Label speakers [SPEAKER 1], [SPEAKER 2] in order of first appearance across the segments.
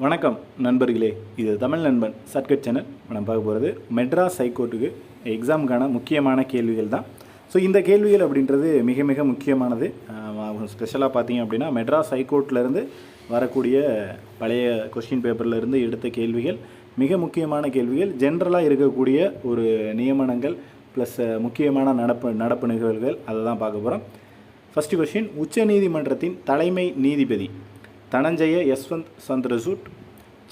[SPEAKER 1] வணக்கம் நண்பர்களே, இது தமிழ் நண்பன் ஷார்ட்கட் சேனல். நம்ம பார்க்க போகிறது மெட்ராஸ் ஹைகோர்ட்டுக்கு எக்ஸாமுக்கான முக்கியமான கேள்விகள் தான். ஸோ இந்த கேள்விகள் அப்படின்றது மிக மிக முக்கியமானது. ஸ்பெஷலாக பார்த்தீங்க அப்படின்னா மெட்ராஸ் ஹைகோர்ட்லேருந்து வரக்கூடிய பழைய கொஸ்டின் பேப்பர்லேருந்து எடுத்த கேள்விகள் மிக முக்கியமான கேள்விகள். ஜென்ரலாக இருக்கக்கூடிய ஒரு நியமனங்கள் ப்ளஸ் முக்கியமான நடப்பு நிகழ்வுகள் அதை தான் பார்க்க போகிறோம். ஃபஸ்ட்டு கொஸ்டின், உச்ச நீதிமன்றத்தின் தலைமை நீதிபதி தனஞ்சய யஸ்வந்த் சந்திரசூட்.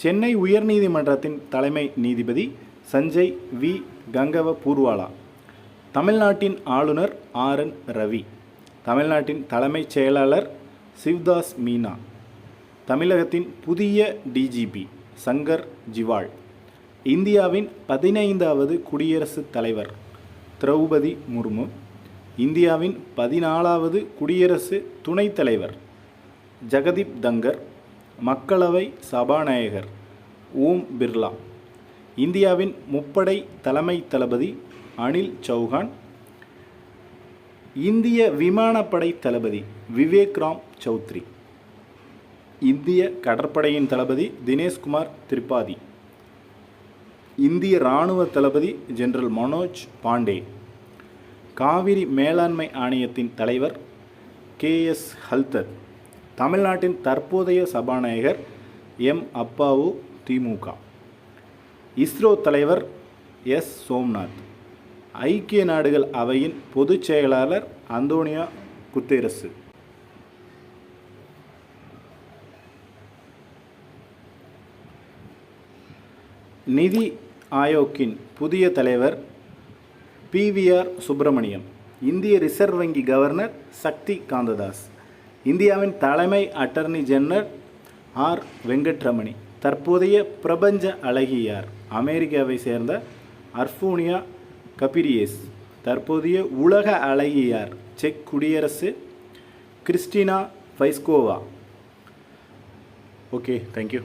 [SPEAKER 1] சென்னை உயர்நீதிமன்றத்தின் தலைமை நீதிபதி சஞ்சய் வி கங்கவ பூர்வாலா. தமிழ்நாட்டின் ஆளுநர் ஆர்.என். ரவி. தமிழ்நாட்டின் தலைமைச் செயலாளர் சிவ்தாஸ் மீனா. தமிழகத்தின் புதிய டிஜிபி சங்கர் ஜிவால். இந்தியாவின் 15வது குடியரசுத் தலைவர் திரௌபதி முர்மு. இந்தியாவின் 14வது குடியரசு துணைத் தலைவர் ஜெகதீப் தங்கர். மக்களவை சபாநாயகர் ஓம் பிர்லா. இந்தியாவின் முப்படை தலைமை தளபதி அனில் சௌஹான். இந்திய விமானப்படை தளபதி விவேக் ராம் சௌத்ரி. இந்திய கடற்படையின் தளபதி தினேஷ்குமார் திரிபாதி. இந்திய இராணுவ தளபதி ஜெனரல் மனோஜ் பாண்டே. காவிரி மேலாண்மை ஆணையத்தின் தலைவர் கே.எஸ். ஹல்தர். தமிழ்நாட்டின் தற்போதைய சபாநாயகர் எம். அப்பாவு திமுக. இஸ்ரோ தலைவர் எஸ். சோம்நாத். ஐக்கிய நாடுகள் அவையின் பொதுச் செயலாளர் அந்தோனியோ குத்தேரசு. நிதி ஆயோக்கின் புதிய தலைவர் பி.வி.ஆர். சுப்பிரமணியம். இந்திய ரிசர்வ் வங்கி கவர்னர் சக்தி காந்ததாஸ். இந்தியாவின் தலைமை அட்டர்னி ஜெனரல் ஆர். வெங்கட்ரமணி. தற்போதைய பிரபஞ்ச அழகியார் அமெரிக்காவை சேர்ந்த அர்ஃபோனியா கபிரியேஸ். தற்போதைய உலக அழகியார் செக் குடியரசு கிறிஸ்டினா பைஸ்கோவா. Okay, thank you.